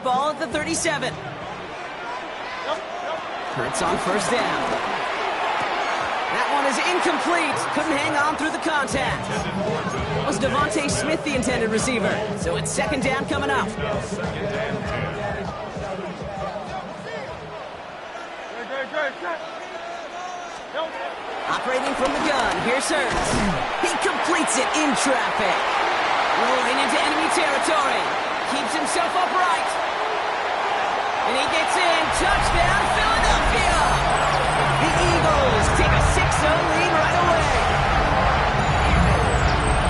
ball at the 37. Hurts on first down. That one is incomplete. Couldn't hang on through the contact. It was Devontae Smith, the intended receiver. So it's second down coming up. Operating from the gun, here's Hurts. He completes it in traffic. Rolling into enemy territory. Keeps himself upright. And he gets in. Touchdown, Philadelphia! The Eagles take a 6-0 lead right away.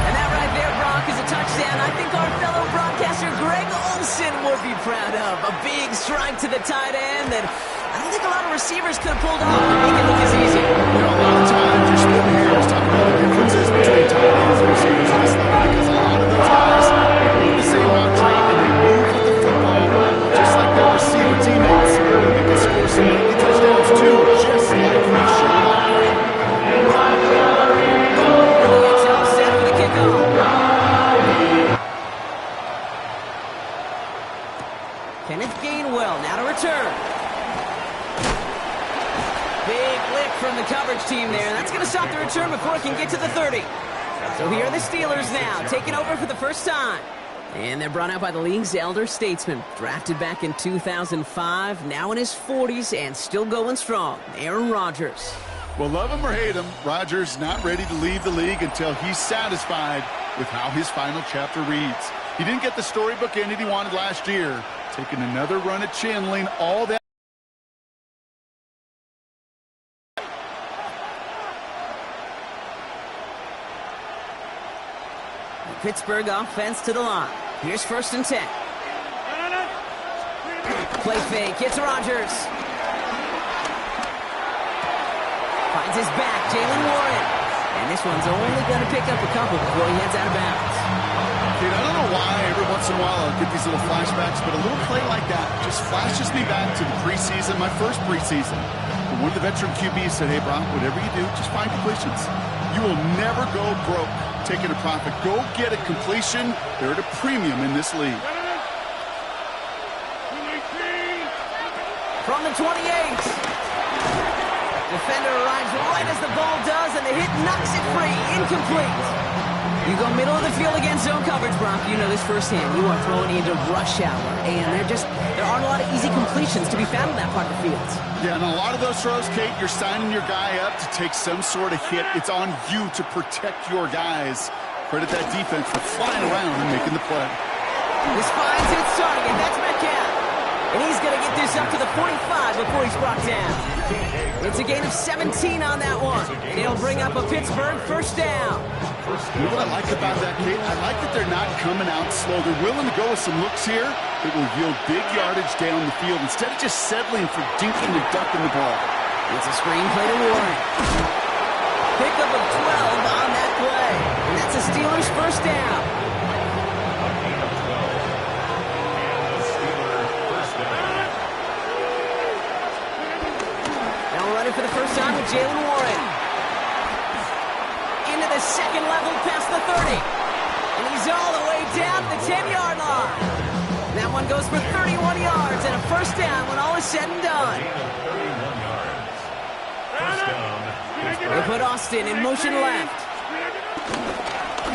And that right there, Brock, is a touchdown I think our fellow broadcaster Greg Olsen would be proud of. A big strike to the tight end that I don't think a lot of receivers could have pulled off to make it look as easy. You know, a lot of times you're splitting hairs talking about the differences between tight ends and receivers in this league because a lot of those guys need the same route tree and they move with the football just like their receiver teammates. They can score some early touchdowns too, just like we should. It's all set for the kickoff. Kenneth Gainwell now to return. Big lick from the coverage team there. That's going to stop the return before it can get to the 30. So here are the Steelers now, taking over for the first time. And they're brought out by the league's elder statesman. Drafted back in 2005, now in his 40s and still going strong. Aaron Rodgers. Well, love him or hate him, Rodgers not ready to leave the league until he's satisfied with how his final chapter reads. He didn't get the storybook ending he wanted last year. Taking another run at channeling all that. Pittsburgh offense to the line. Here's 1st and 10. Play fake. It's Rodgers. Finds his back. Jalen Warren. And this one's only going to pick up a couple before he heads out of bounds. Dude, I don't know why every once in a while I'll get these little flashbacks, but a little play like that just flashes me back to the preseason, my first preseason. And one of the veteran QBs said, hey, Brock, whatever you do, just find completions. You will never go broke taking a profit. Go get a completion. They're at a premium in this league. From the 28. Defender arrives right as the ball does, and the hit knocks it free. Incomplete. You go middle of the field against zone coverage, Brock. You know this firsthand. You are throwing into rush hour, and there aren't a lot of easy completions to be found in that part of the field. Yeah, and a lot of those throws, Kate, you're signing your guy up to take some sort of hit. It's on you to protect your guys. Credit that defense for flying around and making the play. This finds its target. That's Metcalf. And he's going to get this up to the 45 before he's brought down. It's a gain of 17 on that one. And it'll bring up a Pittsburgh first down. You know what I like about that, Kate? I like that they're not coming out slow. They're willing to go with some looks here that will yield big yardage down the field instead of just settling for dinking and ducking the ball. It's a screen play to Warren. Pickup of 12 on that play. And that's a Steelers first down. Now we're running for the first time with Jalen Warren. Into the second level past the 30. And he's all the way down to the 10-yard line. That one goes for 31 yards and a first down when all is said and done. They put Austin in motion left.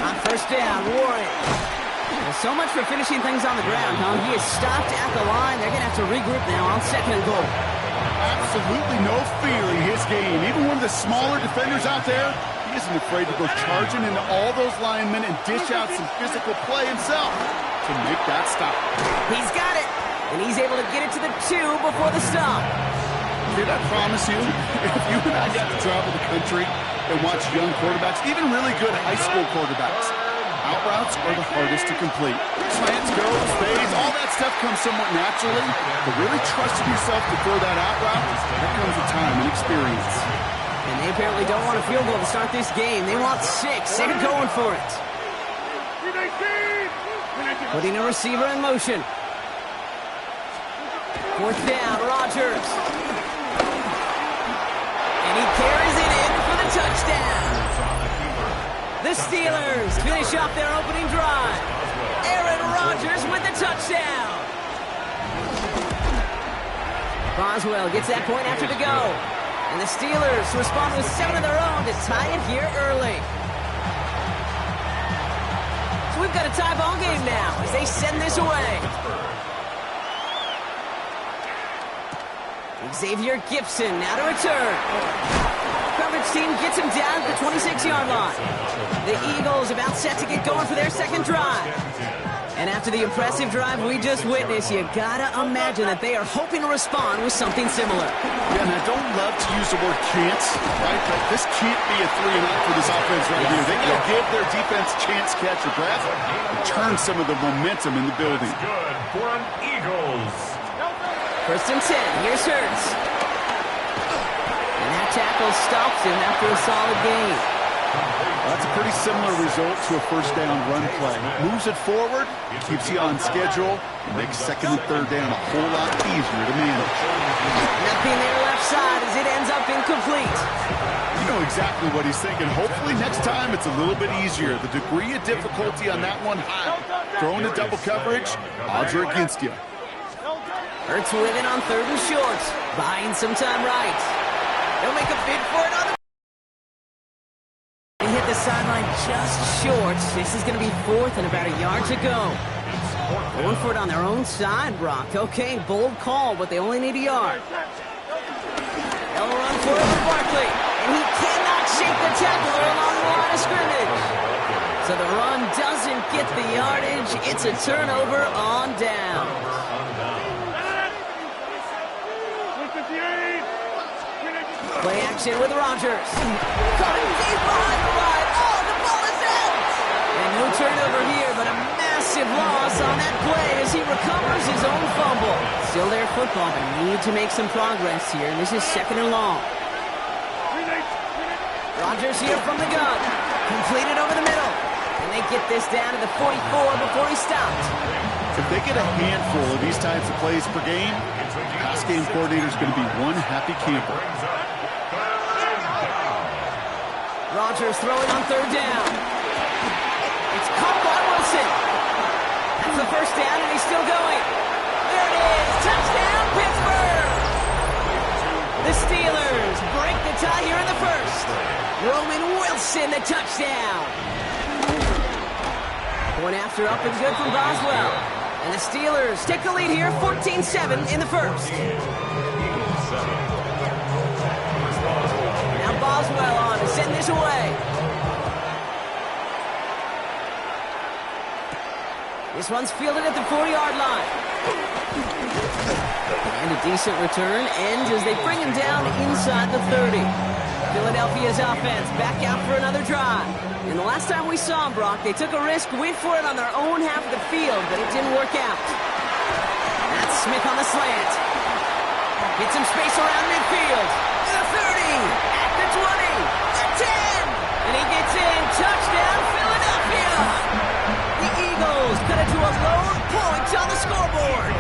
On first down, Warren. Well, so much for finishing things on the ground, huh? He is stopped at the line. They're going to have to regroup now on 2nd and goal. Absolutely no fear in his game. Even one of the smaller defenders out there, he isn't afraid to go charging into all those linemen and dish out some physical play himself to make that stop. He's got it, and he's able to get it to the 2 before the stop. Kid, I promise you, if you and I got to travel the country and watch young quarterbacks, even really good high school quarterbacks, out routes are the hardest to complete. Slants, goes, fades, all that stuff comes somewhat naturally, but really trusting yourself to throw that out route, that comes with time and experience. And they apparently don't want a field goal to start this game. They want 6. They're going for it. Putting a receiver in motion. 4th down, Rodgers. And he carries it in for the touchdown. The Steelers finish off their opening drive. Aaron Rodgers with the touchdown. Boswell gets that point after to go. And the Steelers respond with 7 of their own to tie it here early. So we've got a tie ball game now as they send this away. Xavier Gibson now to return. Coverage team gets him down at the 26-yard line. The Eagles about set to get going for their second drive. And after the impressive drive we just witnessed, you gotta imagine that they are hoping to respond with something similar. Yeah, and I don't love to use the word can't, right? But this can't be a 3-and-out for this offense right here. They gotta give their defense a chance to catch a breath and turn some of the momentum in the building. Good for an Eagles. First and 10, here's Hurts. And that tackle stops him after a solid gain. That's a pretty similar result to a first down run play. Moves it forward, keeps you on schedule, and makes second and third down a whole lot easier to manage. Nothing there left side as it ends up incomplete. You know exactly what he's thinking. Hopefully next time it's a little bit easier. The degree of difficulty on that one high. Throwing to double coverage, odds are against you. Hurts with it on 3rd and short. Buying some time right. They'll make a bid for it on the... They hit the sideline just short. This is going to be 4th and about a yard to go. Going for it on their own side, Brock. Okay, bold call, but they only need a yard. They'll run for it with Barkley. And he cannot shake the tackler along the line of scrimmage. So the run doesn't get the yardage. It's a turnover on down. Play action with Rodgers. Coming deep behind the line. Oh, the ball is in! And no turnover here, but a massive loss on that play as he recovers his own fumble. Still their football, but need to make some progress here. And this is 2nd and long. Rodgers here from the gun. Completed over the middle. And they get this down to the 44 before he stopped. If they get a handful of these types of plays per game, pass game coordinator is going to be one happy camper. Rodgers throwing on 3rd down. It's caught by Wilson. That's the first down, and he's still going. There it is. Touchdown, Pittsburgh. The Steelers break the tie here in the first. Roman Wilson, the touchdown. Point after up and good from Boswell. And the Steelers take the lead here, 14-7 in the first. Now Boswell on to send this away. This one's fielded at the 4-yard line. And a decent return ends as they bring him down inside the 30. Philadelphia's offense back out for another drive. And the last time we saw them, Brock, they took a risk, went for it on their own half of the field, but it didn't work out. That's Smith on the slant. Gets some space around midfield. To the 30, at the 20, the 10, and he gets in. Touchdown, Philadelphia! The Eagles cut it to a lone point on the scoreboard.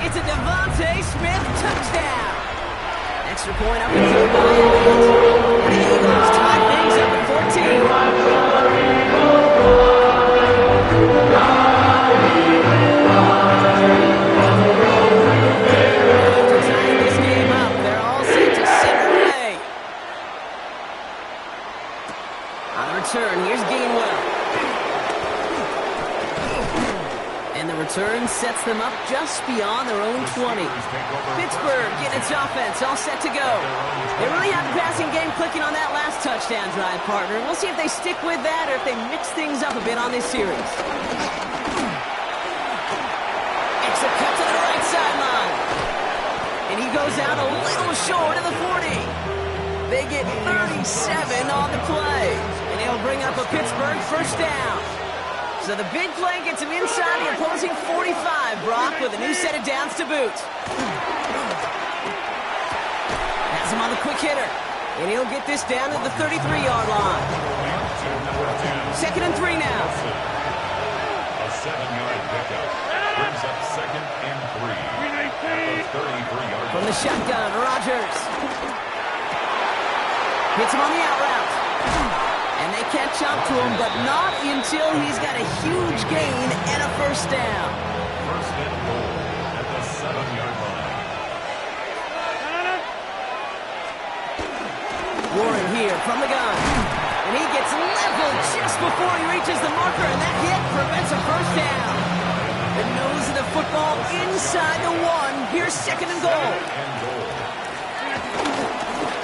It's a Devontae Smith touchdown. Extra point up in 3rd by 8. The Eagles tie things up at 14. After tying this game up, they're all set to center away. On the return, here's Gainwell. And the return sets them up just beyond their own 20. Pittsburgh getting its offense all set to go. They really have the passing game clicking on that last touchdown drive, partner. We'll see if they stick with that or if they mix things up a bit on this series. It's a cut to the right sideline. And he goes out a little short of the 40. They get 37 on the play. And they'll bring up a Pittsburgh first down. So the big play gets him inside the opposing 45, Brock, with a new set of downs to boot. Has him on the quick hitter. And he'll get this down to the 33-yard line. 2nd and 3 now. A 7-yard pickup brings up 2nd and 3 at the 33-yard From the shotgun, Rodgers. Hits him on the out route. And they catch up to him, but not until he's got a huge gain and a first down. First and goal at the 7-yard line. from the gun. And he gets leveled just before he reaches the marker, and that hit prevents a first down. The nose of the football inside the 1. Here's second and goal.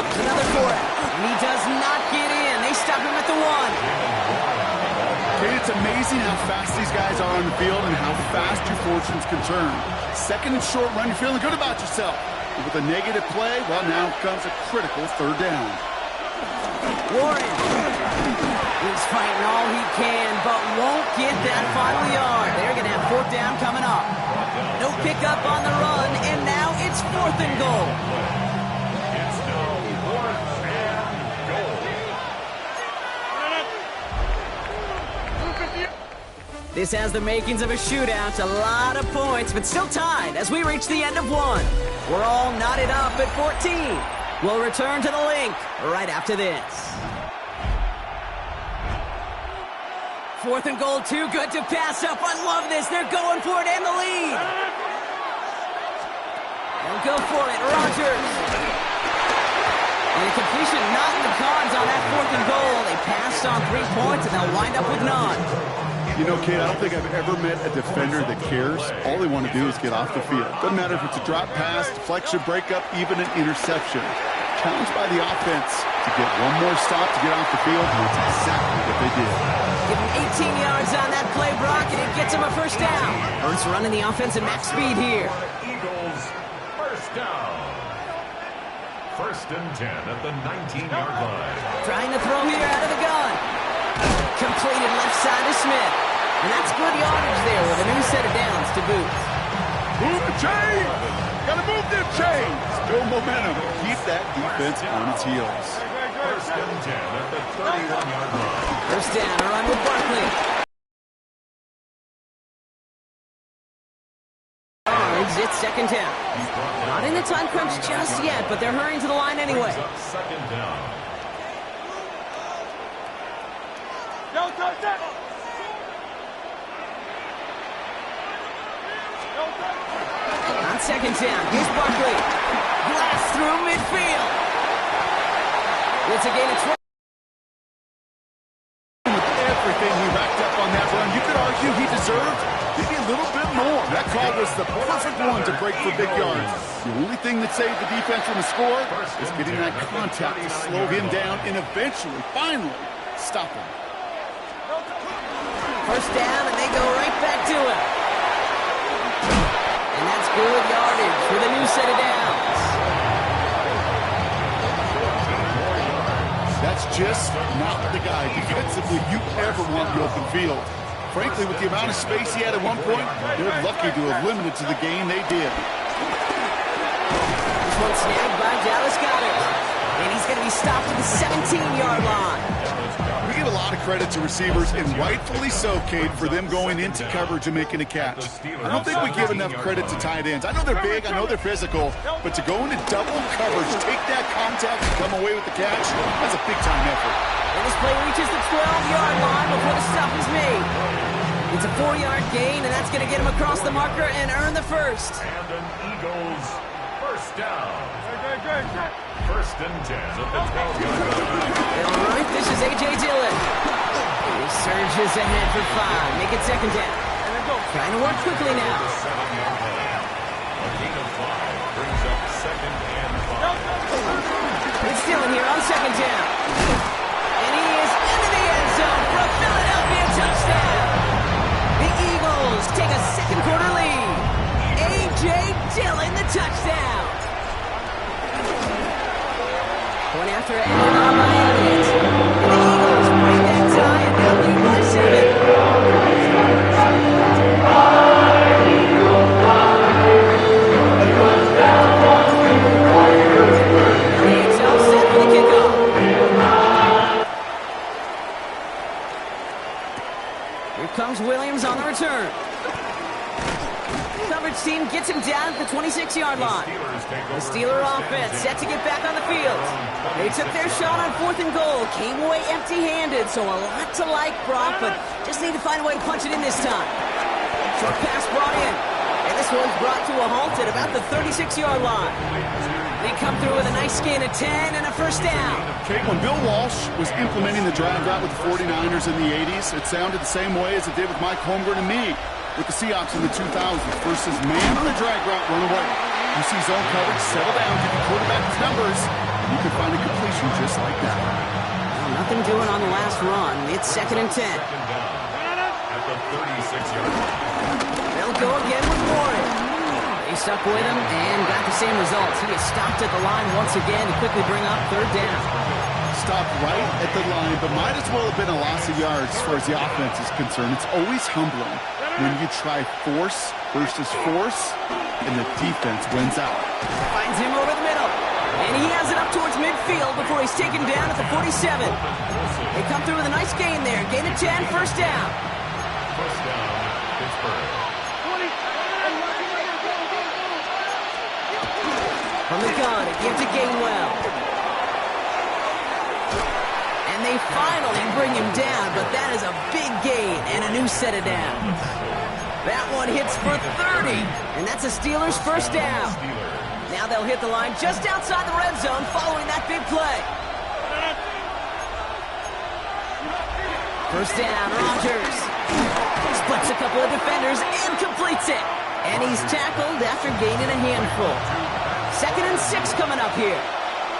There's another for it. And he does not get in. They stop him at the 1. Okay, it's amazing how fast these guys are on the field and how fast your fortunes can turn. Second and short run, you're feeling good about yourself. But with a negative play, well, now comes a critical third down. Warren. He's fighting all he can, but won't get that final yard. They're going to have fourth down coming up. No pickup on the run, and now it's fourth and goal. It's now fourth and goal. This has the makings of a shootout. A lot of points, but still tied as we reach the end of 1. We're all knotted up at 14. We'll return to the link right after this. Fourth and goal, too good to pass up. I love this. They're going for it and the lead. They'll go for it. Rodgers. And a completion not in the cards on that fourth and goal. They passed on 3 points, and they'll wind up with none. You know, Kate, I don't think I've ever met a defender that cares. All they want to do is get off the field. Doesn't matter if it's a drop pass, deflection, breakup, even an interception. Challenged by the offense to get one more stop to get off the field, and that's exactly what they did. Give him 18 yards on that play, Brock, and it gets him a first down. Hurts running the offense at max speed here. Eagles, first down. First and 10 at the 19-yard line. Trying to throw here out of the gun. Completed left side to Smith. And that's good yardage there with a new set of downs to boot. Move the chain! Gotta move them chains! Build momentum. Keep that defense on its heels. First and 10 at the 31-yard line. First down, a run with Barkley. It's second down. Not in the time crunch just yet, but they're hurrying to the line anyway. Second down. On second down, here's Barkley. Blast through midfield. It's a gain of 20. With everything he racked up on that run, you could argue he deserved maybe a little bit more. That call was the perfect one to break for big yards. The only thing that saved the defense from the score is getting that contact to slow him down and eventually, finally, stop him. First down, and they go right back to it. And that's good yardage with a new set of downs. That's just not the guy defensively you ever want in the open field. Frankly, with the amount of space he had at one point, they're lucky to have limited to the game they did. This one snagged by Dallas Goedert. And he's going to be stopped at the 17-yard line. We give a lot of credit to receivers, and rightfully so, Cade, for them going into coverage and making a catch. I don't think we give enough credit to tight ends. I know they're big, I know they're physical, but to go into double coverage, take that contact, and come away with the catch, that's a big-time effort. And this play reaches the 12-yard line before the stop is made. It's a 4-yard gain, and that's going to get him across the marker and earn the first. And an Eagles first down. First and 10 at the 12-yard line. All right, this is A.J. Dillon. He surges ahead for 5. Make it second down. Trying to work quickly now. 7-yard line. A gain of 5 brings up second and 5. It's Dillon here on second down. And he is into the end zone for a Philadelphia touchdown. The Eagles take a second quarter lead. A.J. Dillon, the touchdown. Point after it, and on Miami. And the Eagles break that tie and now lead by 7. It's all set for the kickoff. Here comes Williams on the return. Coverage team gets him down at the 26-yard line. The Steeler offense set to get back on the field. They took their shot on fourth and goal, came away empty-handed, so a lot to like, Brock, but just need to find a way to punch it in this time. Short pass brought in, and the this one's brought to a halt at about the 36-yard line. They come through with a nice gain of 10 and a first down. Okay, when Bill Walsh was implementing the drag route with the 49ers in the 80s, it sounded the same way as it did with Mike Holmgren and me with the Seahawks in the 2000s. Versus man on the drag route, run away. You see zone coverage, settle down, give the quarterback his numbers, and you can find a completion just like that. Well, nothing doing on the last run. It's 2nd and 10. Second down at the 36-yard line. They'll go again with Warren. They stuck with him and got the same results. He is stopped at the line once again to quickly bring up 3rd down. Stopped right at the line, but might as well have been a loss of yards as far as the offense is concerned. It's always humbling when you try force versus force, and the defense wins out. Finds him over the middle. And he has it up towards midfield before he's taken down at the 47. They come through with a nice gain there. Gain of 10, first down. First down, Pittsburgh. From the gun, it gives to Gainwell. And they finally bring him down, but that is a big gain and a new set of downs. That one hits for 30, and that's a Steelers first down. Now they'll hit the line just outside the red zone following that big play. First down, Rodgers. Splits a couple of defenders and completes it. And he's tackled after gaining a handful. 2nd and 6 coming up here.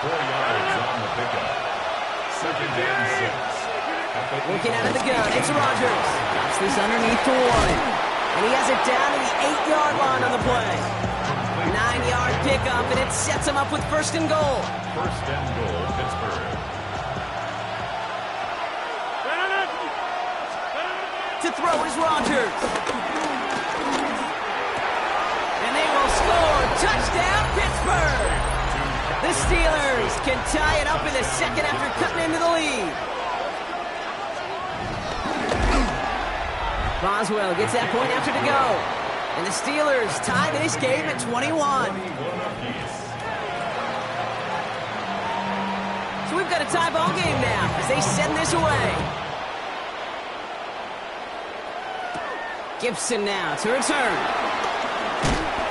4 yards on the pickup. 2nd and 6. Looking out of the gun, it's Rodgers. Drops this underneath to Warren. And he has it down to the 8-yard line on the play. 9-yard pickup, and it sets him up with 1st and goal. 1st and goal, Pittsburgh. To throw is Rodgers. And they will score. Touchdown, Pittsburgh. The Steelers can tie it up in the 2nd after cutting into the lead. Boswell gets that point after to go. And the Steelers tie this game at 21. So we've got a tie ball game now as they send this away. Gibson now to return.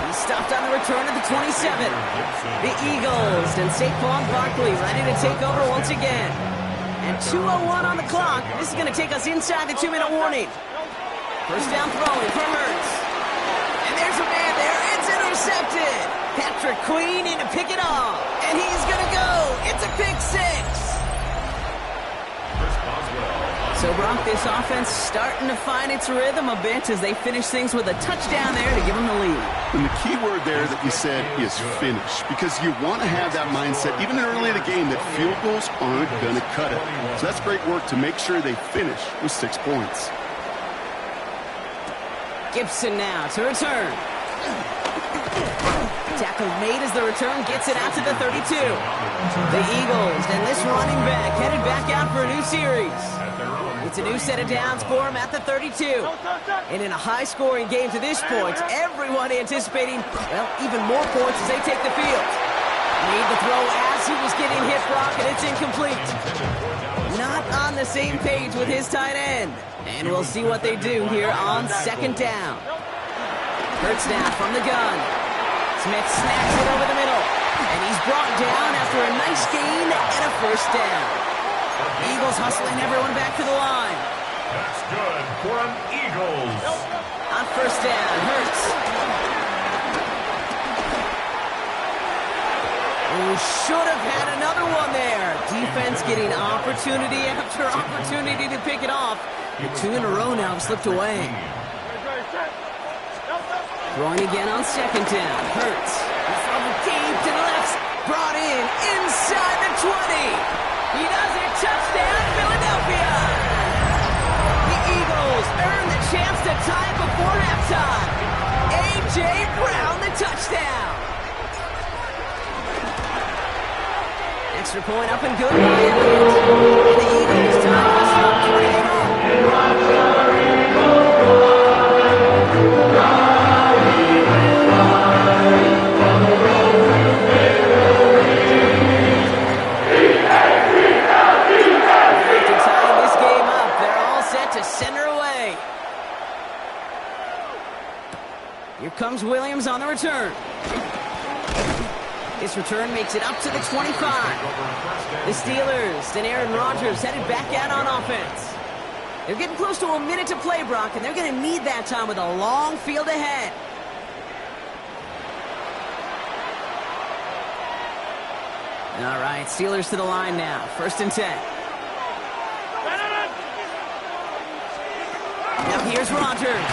He's stopped on the return at the 27. The Eagles and Saquon Barkley ready to take over once again. And 2:01 on the clock. This is going to take us inside the 2-minute warning. First down throwing from Hurts. And there's a man there. It's intercepted. Patrick Queen in to pick it off. And he's going to go. It's a pick 6. So, Brock, this offense starting to find its rhythm a bit as they finish things with a touchdown there to give them the lead. And the key word there that you said is finish, because you want to have that mindset, even early in the game, that field goals aren't going to cut it. So that's great work to make sure they finish with 6 points. Gibson now to return. Tackle made as the return gets it out to the 32. The Eagles and this running back headed back out for a new series. It's a new set of downs for him at the 32. And in a high-scoring game to this point, everyone anticipating, well, even more points as they take the field. Made the throw as he was getting hit, Brock, and it's incomplete. Not on the same page with his tight end. And we'll see what they do here on 2nd down. Hurts now from the gun. Smith snaps it over the middle. And he's brought down after a nice gain and a first down. Eagles hustling everyone back to the line. That's good for an Eagles. On first down, Hurts. Oh, should have had another one there. Defense getting opportunity after opportunity to pick it off. The 2 in a row now have slipped away. Throwing again on 2nd down. Hurts. From deep to the left. Brought in inside the 20. He does it. Touchdown, Philadelphia. The Eagles earn the chance to tie it before halftime. A.J. Brown, the touchdown. Extra point up and good by Elliott. The Eagles tie this up 28. Comes Williams. This return makes it up to the 25. The Steelers and Aaron Rodgers headed back out on offense. They're getting close to a minute to play, Brock, and they're going to need that time with a long field ahead. All right, Steelers to the line now. 1st and 10. Now here's Rodgers.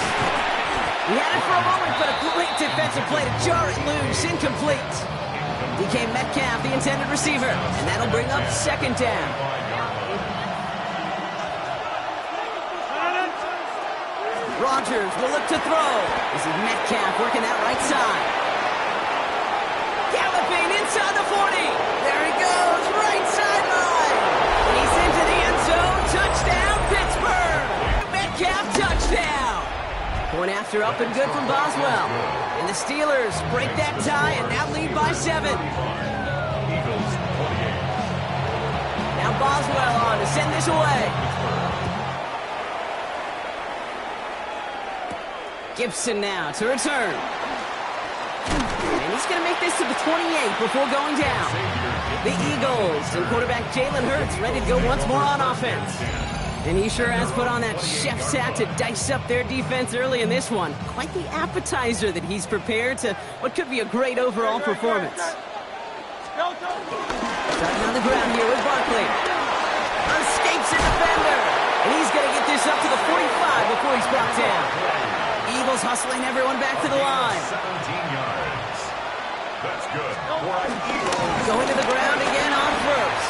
He had it for a moment, but a great defensive play to jar it loose. Incomplete. DK Metcalf, the intended receiver, and that'll bring up 2nd down. Rodgers will look to throw. This is Metcalf working that right side. Galloping inside the 40. There he goes, right sideline. And he's into the end zone. Touchdown, Pittsburgh. Metcalf touchdown. Point after up and good from Boswell. And the Steelers break that tie and now lead by 7. Now Boswell on to send this away. Gibson now to return. And he's going to make this to the 28 before going down. The Eagles and quarterback Jalen Hurts ready to go once more on offense. And he sure has put on that chef's hat to dice up their defense early in this one. Quite the appetizer that he's prepared to what could be a great overall performance. Starting on the ground here with Barkley. Escapes a defender. And he's going to get this up to the 45 before he's brought down. Eagles hustling everyone back to the line. 17 yards. That's good. Going to the ground again on 1st.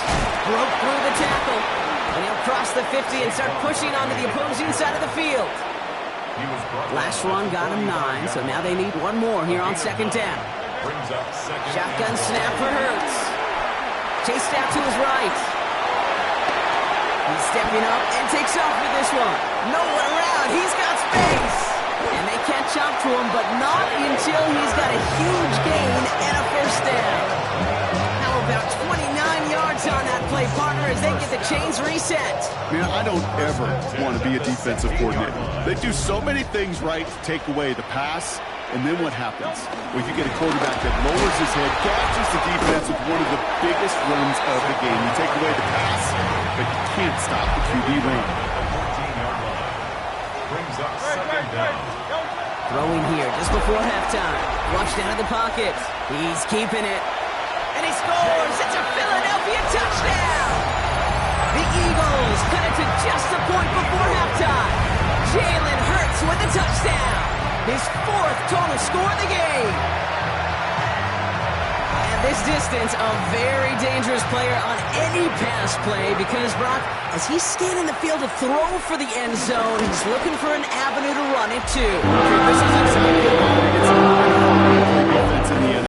Broke through the tackle. And he'll cross the 50 and start pushing onto the opposing side of the field. Last one got him 9, so now they need one more here on 2nd down. Shotgun snap for Hurts. Chased out to his right. He's stepping up and takes off with this one. No one around. He's got space. And they catch up to him, but not until he's got a huge gain and a 1st down. How about 29 yards on that play, partner, as they get the chains reset. Man, I don't ever want to be a defensive coordinator. They do so many things right to take away the pass, and then what happens? Well, you get a quarterback that lowers his head, catches the defense with one of the biggest runs of the game. You take away the pass, but you can't stop the QB run. Brings up 2nd down. Throwing here just before halftime. Flushed out of the pocket. He's keeping it. And he scores. It's a Philadelphia touchdown. The Eagles cut it to just a point before halftime. Jalen Hurts with a touchdown. His 4th total score of the game. At this distance, a very dangerous player on any pass play because, Brock, as he's scanning the field to throw for the end zone, he's looking for an avenue to run it to.